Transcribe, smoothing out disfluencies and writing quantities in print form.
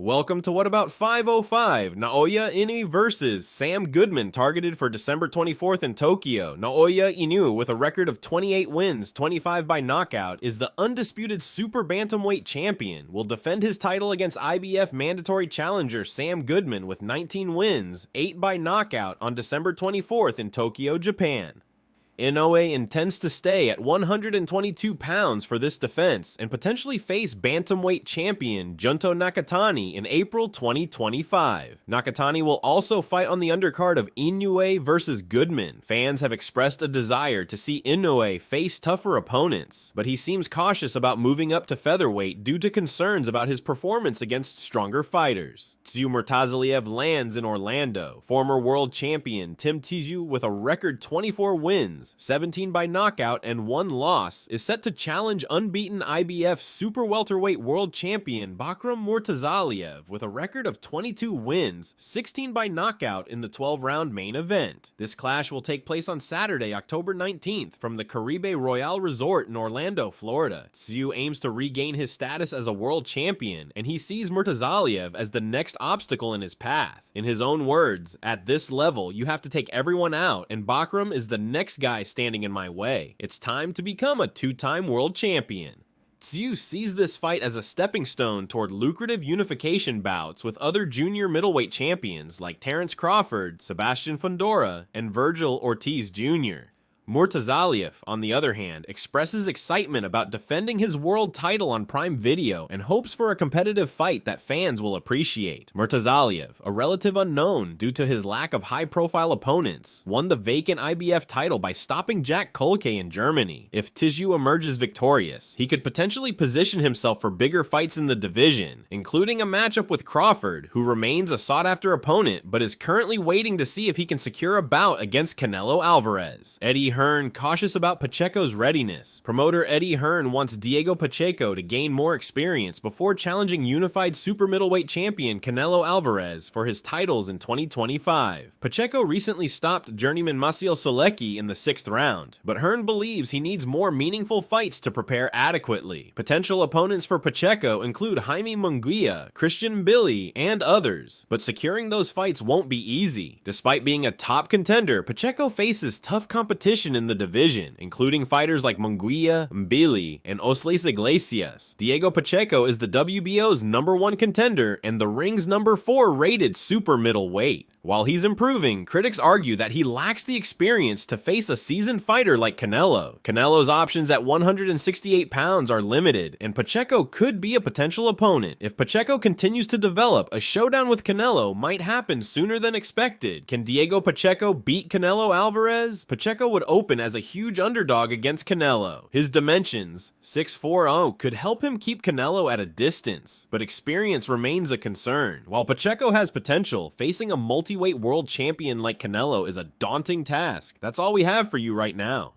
Welcome to What About 505, Naoya Inoue versus Sam Goodman, targeted for December 24th in Tokyo. Naoya Inoue, with a record of 28 wins, 25 by knockout, is the undisputed super bantamweight champion, will defend his title against IBF mandatory challenger Sam Goodman with 19 wins, 8 by knockout on December 24th in Tokyo, Japan. Inoue intends to stay at 122 pounds for this defense and potentially face bantamweight champion Junto Nakatani in April 2025. Nakatani will also fight on the undercard of Inoue versus Goodman. Fans have expressed a desire to see Inoue face tougher opponents, but he seems cautious about moving up to featherweight due to concerns about his performance against stronger fighters. Tszyu-Murtazaliev Lands in Orlando. Former world champion Tim Tszyu, with a record 24 wins, 17 by knockout, and 1 loss, is set to challenge unbeaten IBF super welterweight world champion Bakhram Murtazaliev with a record of 22 wins, 16 by knockout in the 12-round main event. This clash will take place on Saturday, October 19th from the Caribe Royale Resort in Orlando, Florida. Tszyu aims to regain his status as a world champion, and he sees Murtazaliev as the next obstacle in his path. In his own words, "At this level, you have to take everyone out, and Bakhram is the next guy standing in my way. It's time to become a 2-time world champion." Tszyu sees this fight as a stepping stone toward lucrative unification bouts with other junior middleweight champions like Terence Crawford, Sebastian Fundora, and Virgil Ortiz Jr. Murtazaliev, on the other hand, expresses excitement about defending his world title on Prime Video and hopes for a competitive fight that fans will appreciate. Murtazaliev, a relative unknown due to his lack of high-profile opponents, won the vacant IBF title by stopping Jack Kolke in Germany. If Tszyu emerges victorious, he could potentially position himself for bigger fights in the division, including a matchup with Crawford, who remains a sought-after opponent but is currently waiting to see if he can secure a bout against Canelo Alvarez. Eddie Hearn cautious about Pacheco's readiness. Promoter Eddie Hearn wants Diego Pacheco to gain more experience before challenging unified super middleweight champion Canelo Alvarez for his titles in 2025. Pacheco recently stopped journeyman Maciel Solecki in the 6th round, but Hearn believes he needs more meaningful fights to prepare adequately. Potential opponents for Pacheco include Jaime Munguia, Christian Billy, and others, but securing those fights won't be easy. Despite being a top contender, Pacheco faces tough competition in the division, including fighters like Munguia, Mbili, and Osles Iglesias. Diego Pacheco is the WBO's #1 contender and the ring's #4 rated super middleweight. While he's improving, critics argue that he lacks the experience to face a seasoned fighter like Canelo. Canelo's options at 168 pounds are limited, and Pacheco could be a potential opponent. If Pacheco continues to develop, a showdown with Canelo might happen sooner than expected. Can Diego Pacheco beat Canelo Alvarez? Pacheco would open as a huge underdog against Canelo. His dimensions, 6'4", could help him keep Canelo at a distance, but experience remains a concern. While Pacheco has potential, facing a multi-weight world champion like Canelo is a daunting task. That's all we have for you right now.